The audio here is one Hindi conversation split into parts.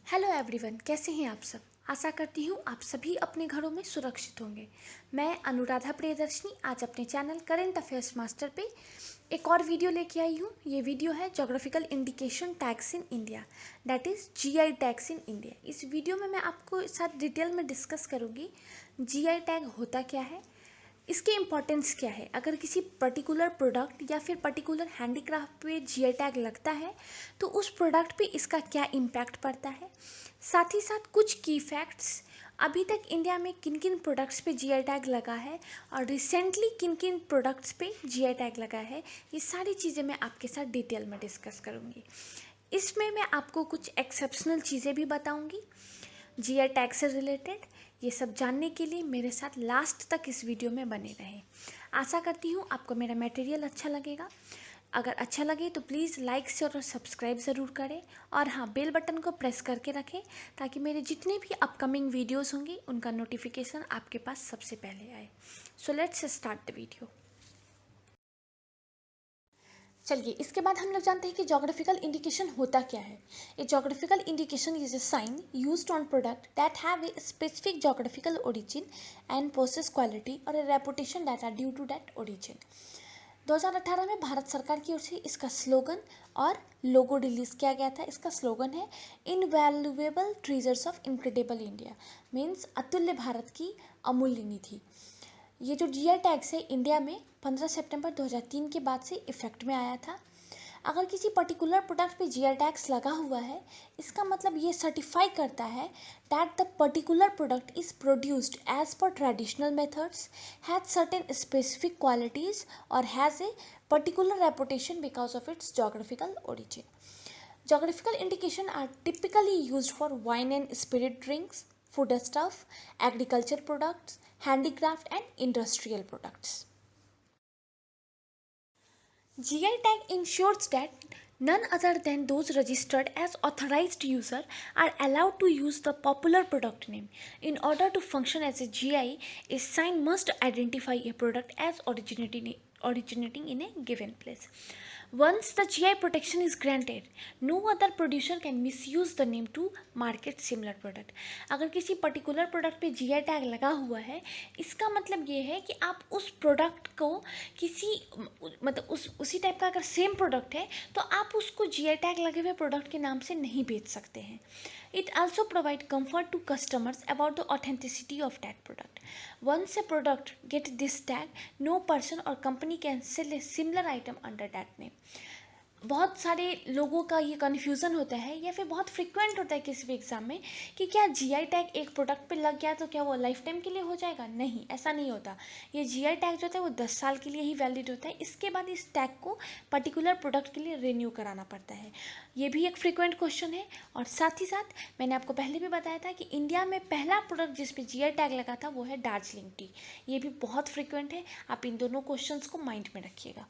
हेलो एवरीवन, कैसे हैं आप सब। आशा करती हूँ आप सभी अपने घरों में सुरक्षित होंगे। मैं अनुराधा प्रियदर्शनी आज अपने चैनल करेंट अफेयर्स मास्टर पे एक और वीडियो लेके आई हूँ। ये वीडियो है geographical indication tags in India, that is GI tags in India. इस वीडियो में मैं आपको साथ डिटेल में डिस्कस करूँगी जीआई टैग होता क्या है, इसके इम्पोर्टेंस क्या है। अगर किसी पर्टिकुलर प्रोडक्ट या फिर पर्टिकुलर हैंडीक्राफ्ट पे जीआई टैग लगता है तो उस प्रोडक्ट पे इसका क्या इम्पैक्ट पड़ता है। साथ ही साथ कुछ की फैक्ट्स, अभी तक इंडिया में किन किन प्रोडक्ट्स पे जीआई टैग लगा है और रिसेंटली किन किन प्रोडक्ट्स पे जीआई टैग लगा है, ये सारी चीज़ें मैं आपके साथ डिटेल में डिस्कस करूँगी। इसमें मैं आपको कुछ एक्सेप्शनल चीज़ें भी बताऊँगी जीआई टैग से रिलेटेड। ये सब जानने के लिए मेरे साथ लास्ट तक इस वीडियो में बने रहें। आशा करती हूँ आपको मेरा मटेरियल अच्छा लगेगा। अगर अच्छा लगे तो प्लीज़ लाइक शेयर और सब्सक्राइब ज़रूर करें, और हाँ, बेल बटन को प्रेस करके रखें ताकि मेरे जितने भी अपकमिंग वीडियोस होंगी उनका नोटिफिकेशन आपके पास सबसे पहले आए। So let's start the video. चलिए, इसके बाद हम लोग जानते हैं कि जोग्राफिकल इंडिकेशन होता क्या है। A geographical indication is a sign used on product that have a specific geographical origin and possess quality और a reputation that are due to that origin. 2018 में भारत सरकार की ओर से इसका स्लोगन और लोगो रिलीज किया गया था। इसका स्लोगन है invaluable treasures of incredible India, means अतुल्य भारत की अमूल्य निधि। ये जो जीआई टैग्स है इंडिया में 15 सितंबर 2003 के बाद से इफेक्ट में आया था। अगर किसी पर्टिकुलर प्रोडक्ट पे जीआई टैग्स लगा हुआ है, इसका मतलब ये सर्टिफाई करता है that the particular product is produced as per traditional methods, has certain specific qualities और has a particular reputation because of its geographical origin. Geographical indication are typically used for wine and spirit drinks, foodstuff, agriculture products, handicraft and industrial products. GI tag ensures that none other than those registered as authorized user are allowed to use the popular product name. In order to function as a GI, a sign must identify a product as originating in a given place. Once the GI protection is granted, no other producer can misuse the name to market similar product. अगर किसी पर्टिकुलर प्रोडक्ट पे जीआई टैग लगा हुआ है, इसका मतलब ये है कि आप उस प्रोडक्ट को किसी मतलब उसी टाइप का अगर सेम प्रोडक्ट है तो आप उसको जीआई टैग लगे हुए प्रोडक्ट के नाम से नहीं बेच सकते हैं। It also provides comfort to customers about the authenticity of that product. Once a product gets this tag, no person or company can sell a similar item under that name. बहुत सारे लोगों का ये कन्फ्यूज़न होता है या फिर बहुत फ्रिक्वेंट होता है किसी भी एग्ज़ाम में कि क्या जीआई टैग एक प्रोडक्ट पे लग गया तो क्या वो लाइफ टाइम के लिए हो जाएगा। नहीं, ऐसा नहीं होता। ये जीआई टैग जो होता है वो 10 साल के लिए ही वैलिड होता है। इसके बाद इस टैग को पर्टिकुलर प्रोडक्ट के लिए रिन्यू कराना पड़ता है। ये भी एक फ्रिक्वेंट क्वेश्चन है। और साथ ही साथ मैंने आपको पहले भी बताया था कि इंडिया में पहला प्रोडक्ट जिस पे जीआई टैग लगा था वो है दार्जिलिंग टी। ये भी बहुत फ्रिक्वेंट है, आप इन दोनों क्वेश्चंस को माइंड में रखिएगा।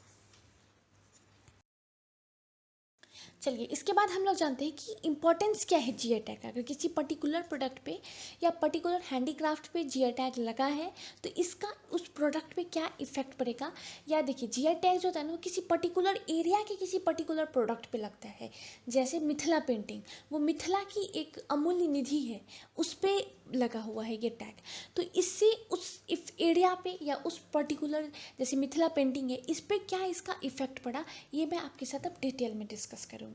चलिए, इसके बाद हम लोग जानते हैं कि इम्पोर्टेंस क्या है जीआई टैग का। अगर किसी पर्टिकुलर प्रोडक्ट पे या पर्टिकुलर हैंडीक्राफ्ट पे जीआई टैग लगा है तो इसका उस प्रोडक्ट पे क्या इफेक्ट पड़ेगा। या देखिए, जीआई टैग जो होता है ना, किसी पर्टिकुलर एरिया के किसी पर्टिकुलर प्रोडक्ट पे लगता है। जैसे मिथिला पेंटिंग, वो मिथिला की एक अमूल्य निधि है, उस पर लगा हुआ है ये टैग। तो इससे उस इस एरिया पे या उस पर्टिकुलर, जैसे मिथिला पेंटिंग है, इस पर क्या इसका इफेक्ट पड़ा, ये मैं आपके साथ अब डिटेल में डिस्कस करूँगी।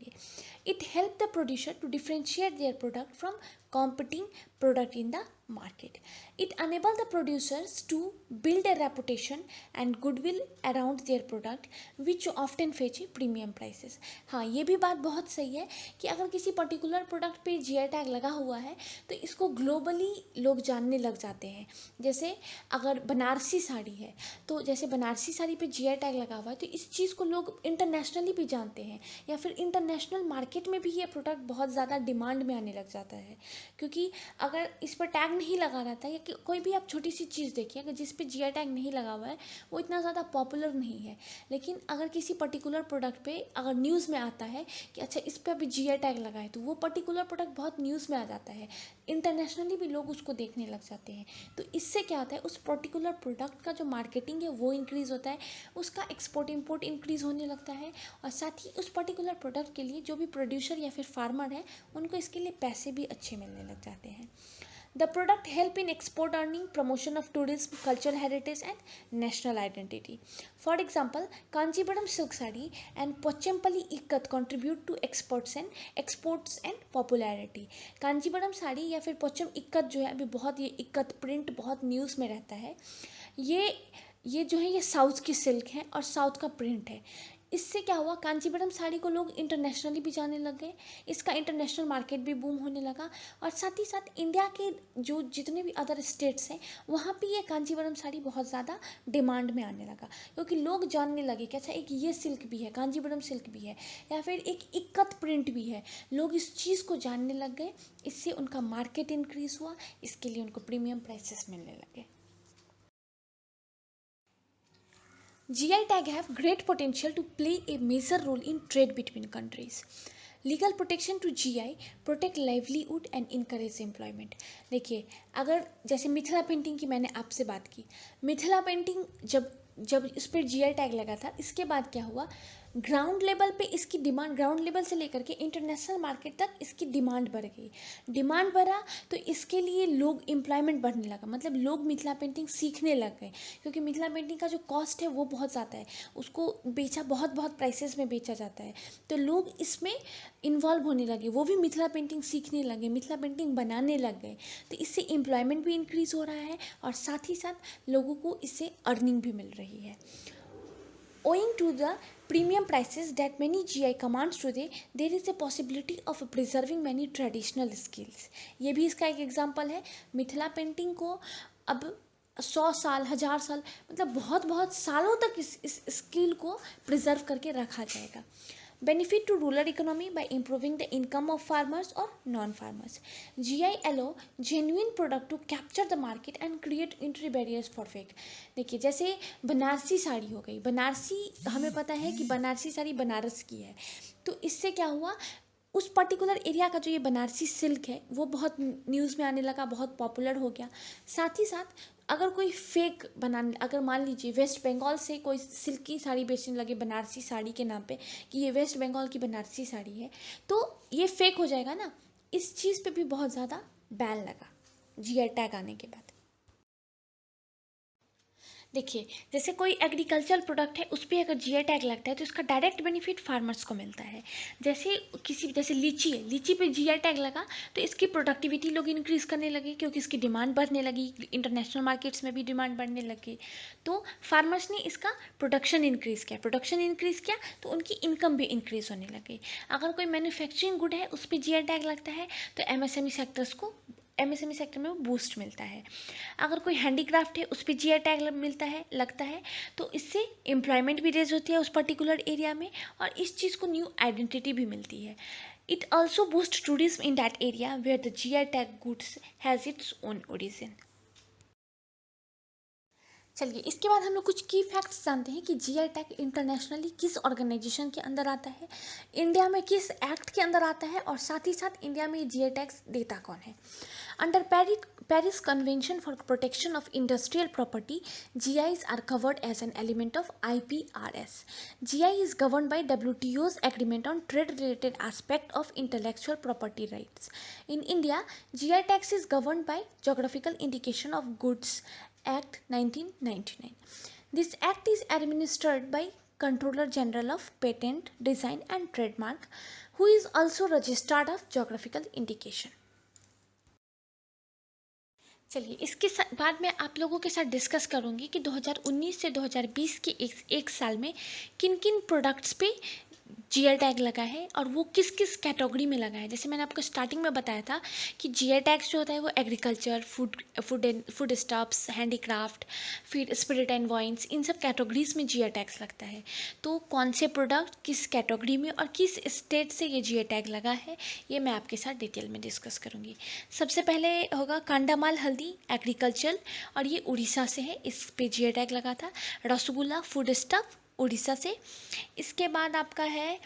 It helps the producer to differentiate their product from competing product in the market. It enables the producers to build a reputation and goodwill around their product, which often fetch premium prices. हाँ, ये भी बात बहुत सही है कि अगर किसी पर्टिकुलर प्रोडक्ट पे जीआई टैग लगा हुआ है तो इसको ग्लोबली लोग जानने लग जाते हैं। जैसे अगर बनारसी साड़ी है तो जैसे बनारसी साड़ी पे जीआई टैग लगा हुआ है तो इस चीज़ को लोग इंटरनेशनली भी जानते हैं, या फिर इंटरनेशनल मार्केट में भी ये प्रोडक्ट बहुत ज़्यादा डिमांड में आने लग जाता है। क्योंकि अगर इस पर टैग नहीं लगा रहता है, या कि कोई भी आप छोटी सी चीज़ देखिए अगर जिस पे जीआई टैग नहीं लगा हुआ है वो इतना ज़्यादा पॉपुलर नहीं है। लेकिन अगर किसी पर्टिकुलर प्रोडक्ट पे अगर न्यूज़ में आता है कि अच्छा इस पर अभी जीआई टैग लगा है, तो वो पर्टिकुलर प्रोडक्ट बहुत न्यूज़ में आ जाता है, इंटरनेशनली भी लोग उसको देखने लग जाते हैं। तो इससे क्या होता है, उस पर्टिकुलर प्रोडक्ट का जो मार्केटिंग है वो इंक्रीज़ होता है, उसका एक्सपोर्ट इंपोर्ट इंक्रीज़ होने लगता है, और साथ ही उस पर्टिकुलर प्रोडक्ट के लिए जो भी प्रोड्यूसर या फिर फार्मर है उनको इसके लिए पैसे भी अच्छे मिलने लग जाते हैं। The product help in export earning, promotion of tourism, cultural heritage and national identity. For example, Kanchipuram silk saree and Pochampally ikkat contribute to exports and popularity. Kanchipuram sari या फिर पोचम इक्कत जो है अभी बहुत, ये इक्कत प्रिंट बहुत न्यूज़ में रहता है। ये जो है ये साउथ की सिल्क है और साउथ का प्रिंट है। इससे क्या हुआ, कांचीपुरम साड़ी को लोग इंटरनेशनली भी जाने लग गए, इसका इंटरनेशनल मार्केट भी बूम होने लगा, और साथ ही साथ इंडिया के जो जितने भी अदर स्टेट्स हैं वहाँ पे ये कांचीपुरम साड़ी बहुत ज़्यादा डिमांड में आने लगा, क्योंकि लोग जानने लगे कि अच्छा एक ये सिल्क भी है, कांचीपुरम सिल्क भी है, या फिर एक इक्कत प्रिंट भी है। लोग इस चीज़ को जानने लग गए, इससे उनका मार्केट इंक्रीज़ हुआ, इसके लिए उनको प्रीमियम प्राइसेस मिलने लगे। GI tag have great potential to play a major role in trade between countries. Legal protection to GI protect livelihood and encourage employment. देखिए, अगर जैसे मिथिला पेंटिंग की मैंने आपसे बात की, मिथिला पेंटिंग जब जब इस पर जीआई टैग लगा था, इसके बाद क्या हुआ, ग्राउंड लेवल पे इसकी डिमांड, ग्राउंड लेवल से लेकर के इंटरनेशनल मार्केट तक इसकी डिमांड बढ़ गई। डिमांड बढ़ा तो इसके लिए लोग एम्प्लॉयमेंट बढ़ने लगा, मतलब लोग मिथिला पेंटिंग सीखने लग गए, क्योंकि मिथिला पेंटिंग का जो कॉस्ट है वो बहुत ज़्यादा है, उसको बेचा बहुत बहुत प्राइसेस में बेचा जाता है, तो लोग इसमें इन्वॉल्व होने लगे, वो भी मिथिला पेंटिंग सीखने लगे, मिथिला पेंटिंग बनाने लग गए। तो इससे एम्प्लॉयमेंट भी इंक्रीज़ हो रहा है और साथ ही साथ लोगों को इससे अर्निंग भी मिल रही है। Owing to the premium prices that many GI commands today, there is a possibility of preserving many traditional skills. ये भी इसका एक एग्जाम्पल है। मिथिला पेंटिंग को अब 100 साल, 1000 साल, मतलब बहुत बहुत सालों तक इस स्किल को प्रिजर्व करके रखा जाएगा। Benefit to rural economy by improving the income of farmers or non-farmers. GI allow genuine product to capture the market and create entry barriers for fake. देखिए, जैसे बनारसी साड़ी हो गई, बनारसी हमें पता है कि बनारसी साड़ी बनारस की है, तो इससे क्या हुआ, उस पर्टिकुलर एरिया का जो ये बनारसी सिल्क है वो बहुत न्यूज़ में आने लगा, बहुत पॉपुलर हो गया। साथ ही साथ अगर कोई फेक बनाने, अगर मान लीजिए वेस्ट बंगाल से कोई सिल्क की साड़ी बेचने लगे बनारसी साड़ी के नाम पे कि ये वेस्ट बंगाल की बनारसी साड़ी है, तो ये फेक हो जाएगा ना। इस चीज़ पे भी बहुत ज़्यादा बैन लगा जीआई टैग आने के बाद। देखिए, जैसे कोई एग्रीकल्चरल प्रोडक्ट है उस पर अगर जीआई टैग लगता है तो इसका डायरेक्ट बेनिफिट फार्मर्स को मिलता है। जैसे लीची है, लीची पे जीआई टैग लगा तो इसकी प्रोडक्टिविटी लोग इंक्रीज़ करने लगे, क्योंकि इसकी डिमांड बढ़ने लगी, इंटरनेशनल मार्केट्स में भी डिमांड बढ़ने लगी, तो फार्मर्स ने इसका प्रोडक्शन इंक्रीज़ किया तो उनकी इनकम भी इंक्रीज़ होने लगी। अगर कोई मैन्युफैक्चरिंग गुड है उस पर जीआई टैग लगता है तो एमएसएमई सेक्टर में वो बूस्ट मिलता है। अगर कोई हैंडीक्राफ्ट है उस पर जीआई टैग लगता है तो इससे एम्प्लॉयमेंट भी रेज होती है उस पर्टिकुलर एरिया में, और इस चीज़ को न्यू आइडेंटिटी भी मिलती है। It also boost tourism in that area where the GI tag goods has its own origin. चलिए, इसके बाद हम लोग कुछ की फैक्ट्स जानते हैं कि जीआई टैग इंटरनेशनली किस ऑर्गेनाइजेशन के अंदर आता है, इंडिया में किस एक्ट के अंदर आता है, और साथ ही साथ इंडिया में जीआई टैग्स देता कौन है। Under Paris Convention for Protection of Industrial Property, GIs are covered as an element of IPRS. GI is governed by WTO's Agreement on Trade-related aspect of intellectual property rights. In India, GI tax is governed by Geographical Indication of Goods Act 1999. This act is administered by Controller General of Patent, Design and Trademark, who is also Registrar of Geographical Indication. चलिए, इसके बाद मैं आप लोगों के साथ डिस्कस करूंगी कि 2019 से 2020 के एक साल में किन किन प्रोडक्ट्स पे जीआई टैग लगा है और वो किस किस कैटेगरी में लगा है। जैसे मैंने आपको स्टार्टिंग में बताया था कि जीआई टैग्स जो होता है वो एग्रीकल्चर, फूड स्टॉप्स, हैंडीक्राफ्ट, फिर स्पिरिट एंड वाइन्स, इन सब कैटेगरीज में जीआई टैग्स लगता है। तो कौन से प्रोडक्ट किस कैटेगरी में और किस स्टेट से ये जीआई टैग लगा है, ये मैं आपके साथ डिटेल में डिस्कस करूँगी। सबसे पहले होगा कांडामाल हल्दी, एग्रीकल्चर, और ये उड़ीसा से है, इस पे जीआई टैग लगा था। रसगुल्ला, फूड स्टफ, उड़ीसा से। इसके बाद आपका है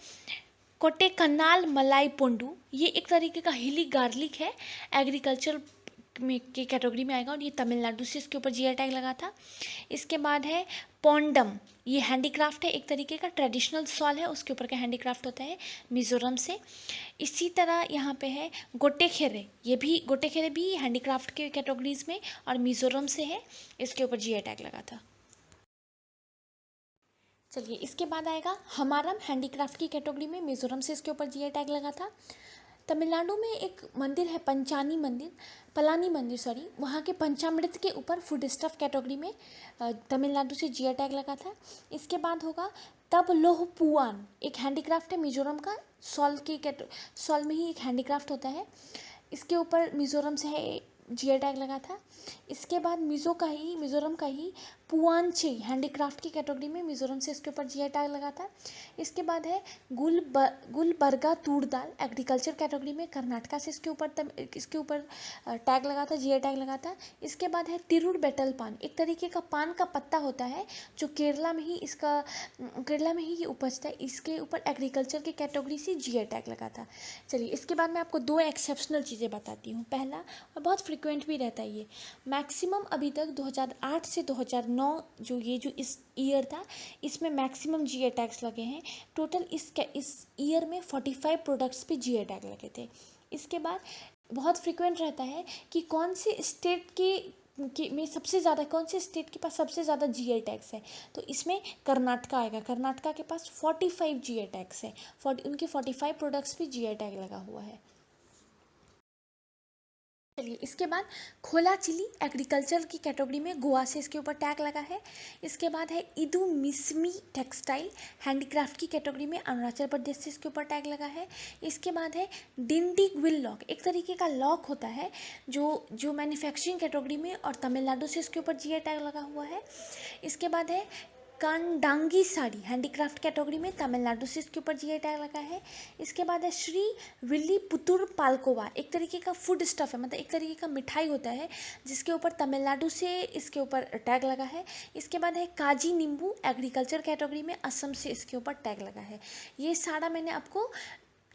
कोटेकन्नाल मलाई पोंडू, ये एक तरीके का हिली गार्लिक है, एग्रीकल्चर में के कैटेगरी में आएगा और ये तमिलनाडु से इसके ऊपर जीआई टैग लगा था। इसके बाद है पोंडम, ये हैंडीक्राफ्ट है, एक तरीके का ट्रेडिशनल सॉल है, उसके ऊपर का हैंडीक्राफ्ट होता है, मिजोरम से। इसी तरह यहाँ पे है गोटेखेरे, ये भी गोटेखेरे भी हैंडीक्राफ्ट के कैटेगरीज में और मिजोरम से है, इसके ऊपर जीआई टैग लगा था। चलिए इसके बाद आएगा हमारम, हैंडीक्राफ्ट की कैटेगरी में, मिजोरम से इसके ऊपर जीआई टैग लगा था। तमिलनाडु में एक मंदिर है पंचानी मंदिर, पलानी मंदिर सॉरी, वहाँ के पंचामृत के ऊपर फूड स्टफ कैटेगरी में तमिलनाडु से जीआई टैग लगा था। इसके बाद होगा तब लोह पुआन, एक हैंडीक्राफ्ट है मिजोरम का, सॉल में ही एक हैंडीक्राफ्ट होता है, इसके ऊपर मिजोरम से है जीआई टैग लगा था। इसके बाद मिजोरम का ही पुआनचे, हैंडीक्राफ्ट की कैटेगरी में मिजोरम से इसके ऊपर जीआई टैग लगा था। इसके बाद है गुलबर्गा तूर दाल, एग्रीकल्चर कैटेगरी में, कर्नाटका से इसके ऊपर टैग लगा था, जीआई टैग लगा था। इसके बाद है तिरुर बेटल पान, एक तरीके का पान का पत्ता होता है जो केरला में ही ये उपजता है, इसके ऊपर एग्रीकल्चर की कैटेगरी से जीआई टैग लगा था। चलिए इसके बाद मैं आपको दो एक्सेप्शनल चीज़ें बताती हूँ। पहला, और बहुत फ्रिक्वेंट भी रहता है ये, मैक्सिमम अभी तक 2008 से 2009 जो इस ईयर था, इसमें मैक्सिमम जीआई टैग्स लगे हैं। टोटल इस ईयर में 45 प्रोडक्ट्स पे जीआई टैग लगे थे। इसके बाद बहुत फ्रिक्वेंट रहता है कि कौन से स्टेट में सबसे ज़्यादा, कौन से स्टेट के पास सबसे ज़्यादा जीआई टैग्स है, तो इसमें कर्नाटका आएगा। कर्नाटका के पास 45 जीआई टैग्स है, उनके 45 प्रोडक्ट्स पे जीआई टैग लगा हुआ है। चलिए इसके बाद खोला चिली, एग्रीकल्चर की कैटेगरी में, गोवा से इसके ऊपर टैग लगा है। इसके बाद है इदू मिसमी टेक्सटाइल, हैंडीक्राफ्ट की कैटेगरी में, अरुणाचल प्रदेश से इसके ऊपर टैग लगा है। इसके बाद है डिंडी ग्विल लॉक, एक तरीके का लॉक होता है जो मैन्युफैक्चरिंग कैटेगरी में और तमिलनाडु से इसके ऊपर जीआई टैग लगा हुआ है। इसके बाद है कांडांगी साड़ी, हैंडीक्राफ्ट कैटेगरी में, तमिलनाडु से इसके ऊपर जीआई टैग लगा है। इसके बाद है श्री विल्लीपुतुर पालकोवा, एक तरीके का फूड स्टफ है, मतलब एक तरीके का मिठाई होता है जिसके ऊपर तमिलनाडु से इसके ऊपर टैग लगा है। इसके बाद है काजी नींबू, एग्रीकल्चर कैटेगरी में, असम से इसके ऊपर टैग लगा है। ये सारा मैंने आपको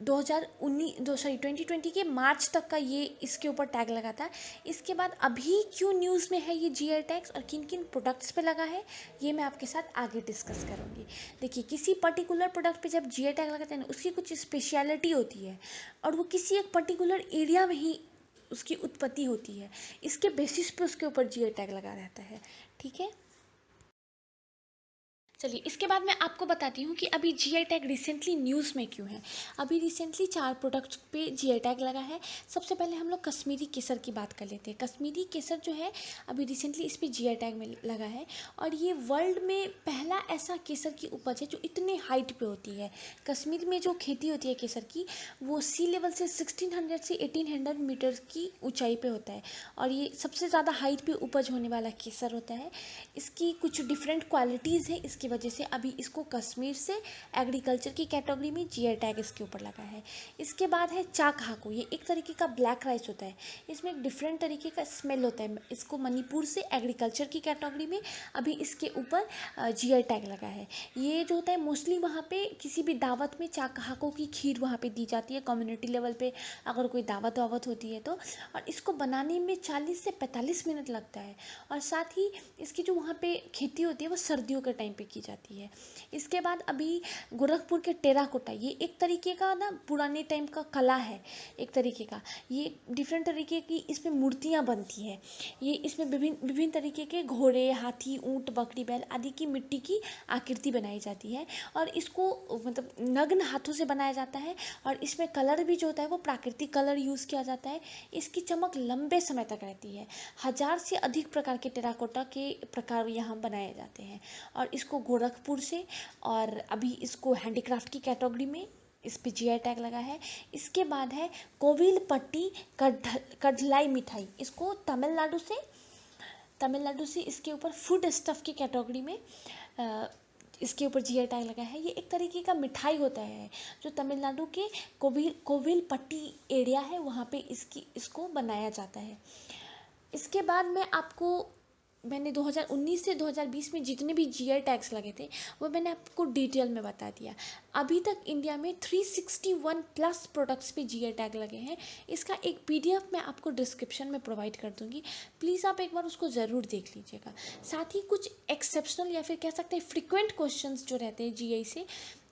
2020 के मार्च तक का ये इसके ऊपर टैग लगा था। इसके बाद अभी क्यों न्यूज़ में है ये जीआई टैग्स और किन किन प्रोडक्ट्स पे लगा है, ये मैं आपके साथ आगे डिस्कस करूँगी। देखिए किसी पर्टिकुलर प्रोडक्ट पे जब जीआई टैग लगाते हैं ना, उसकी कुछ स्पेशलिटी होती है और वो किसी एक पर्टिकुलर एरिया में ही उसकी उत्पत्ति होती है, इसके बेसिस पे उसके ऊपर जीआई टैग लगा रहता है। ठीक है, चलिए इसके बाद मैं आपको बताती हूँ कि अभी जीआई टैग रिसेंटली न्यूज़ में क्यों है। अभी रिसेंटली 4 प्रोडक्ट्स पे जीआई टैग लगा है। सबसे पहले हम लोग कश्मीरी केसर की बात कर लेते हैं। कश्मीरी केसर जो है अभी रिसेंटली इस पर जीआई टैग में लगा है और ये वर्ल्ड में पहला ऐसा केसर की उपज है जो इतने हाइट पे होती है। कश्मीर में जो खेती होती है केसर की, वो सी लेवल से 1600 से 1800 मीटर की ऊंचाई पे होता है और ये सबसे ज़्यादा हाइट पे उपज होने वाला केसर होता है। इसकी कुछ डिफरेंट क्वालिटीज़ है, इसकी वजह से अभी इसको कश्मीर से एग्रीकल्चर की कैटेगरी में जीआई टैग इसके ऊपर लगा है। इसके बाद है चाक हाको, ये एक तरीके का ब्लैक राइस होता है, इसमें एक डिफरेंट तरीके का स्मेल होता है। इसको मणिपुर से एग्रीकल्चर की कैटेगरी में अभी इसके ऊपर जीआई टैग लगा है। ये जो होता है मोस्टली वहाँ पे किसी भी दावत में चाक हाको की खीर वहाँ पे दी जाती है, कम्युनिटी लेवल पे अगर कोई दावत वावत होती है तो, और इसको बनाने में 40 से 45 मिनट लगता है और साथ ही इसकी जो वहाँ पे खेती होती है वो सर्दियों के टाइम पे की जाती है। इसके बाद अभी गोरखपुर के टेराकोटा, ये एक तरीके का ना पुराने टाइम का कला है, एक तरीके का ये डिफरेंट तरीके की इसमें मूर्तियाँ बनती हैं। ये इसमें विभिन्न तरीके के घोड़े, हाथी, ऊँट, बकरी, बैल आदि की मिट्टी की आकृति बनाई जाती है और इसको मतलब नग्न हाथों से बनाया जाता है और इसमें कलर भी जो होता है वो प्राकृतिक कलर यूज़ किया जाता है। इसकी चमक लंबे समय तक रहती है। 1000 से अधिक प्रकार के टेराकोटा के प्रकार यहाँ बनाए जाते हैं और इसको गोरखपुर से, और अभी इसको हैंडीक्राफ्ट की कैटेगरी में इस पे जीआई टैग लगा है। इसके बाद है कोविलपट्टी कढ़लाई मिठाई, इसको तमिलनाडु से इसके ऊपर फूड स्टफ़ की कैटेगरी में इसके ऊपर जीआई टैग लगा है। ये एक तरीके का मिठाई होता है जो तमिलनाडु के कोविलपट्टी एरिया है, वहाँ पे इसको बनाया जाता है। इसके बाद मैंने 2019 से 2020 में जितने भी जीआई टैग्स लगे थे वो मैंने आपको डिटेल में बता दिया। अभी तक इंडिया में 361 प्लस प्रोडक्ट्स पे जीआई टैग लगे हैं। इसका एक पीडीएफ मैं आपको डिस्क्रिप्शन में प्रोवाइड कर दूंगी, प्लीज़ आप एक बार उसको ज़रूर देख लीजिएगा। साथ ही कुछ एक्सेप्शनल या फिर कह सकते हैं फ्रिक्वेंट क्वेश्चंस जो रहते हैं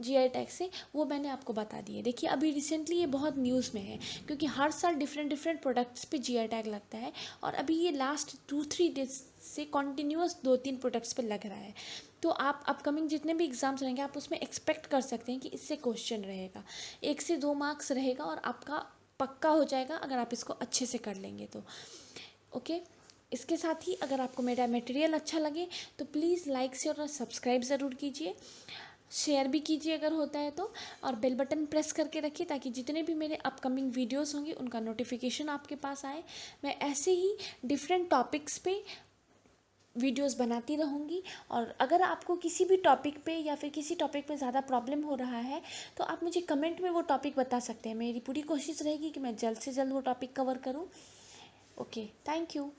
जीआई टैग से, वो मैंने आपको बता दिए। देखिए अभी रिसेंटली ये बहुत न्यूज़ में है क्योंकि हर साल डिफरेंट प्रोडक्ट्स पे जीआई टैग लगता है, और अभी ये लास्ट 2-3 डेज से कॉन्टिन्यूस 2-3 प्रोडक्ट्स पे लग रहा है। तो आप अपकमिंग जितने भी एग्ज़ाम्स रहेंगे आप उसमें एक्सपेक्ट कर सकते हैं कि इससे क्वेश्चन रहेगा, 1 से 2 मार्क्स रहेगा और आपका पक्का हो जाएगा अगर आप इसको अच्छे से कर लेंगे तो। ओके, इसके साथ ही अगर आपको मेरा मटेरियल अच्छा लगे तो प्लीज़ लाइक शेयर और सब्सक्राइब ज़रूर कीजिए, शेयर भी कीजिए अगर होता है तो, और बेल बटन प्रेस करके रखिए ताकि जितने भी मेरे अपकमिंग वीडियोस होंगे उनका नोटिफिकेशन आपके पास आए। मैं ऐसे ही डिफरेंट टॉपिक्स पे वीडियोस बनाती रहूँगी, और अगर आपको किसी भी टॉपिक पे या फिर किसी टॉपिक पे ज़्यादा प्रॉब्लम हो रहा है तो आप मुझे कमेंट में वो टॉपिक बता सकते हैं। मेरी पूरी कोशिश रहेगी कि मैं जल्द से जल्द वो टॉपिक कवर करूँ। Okay, thank you.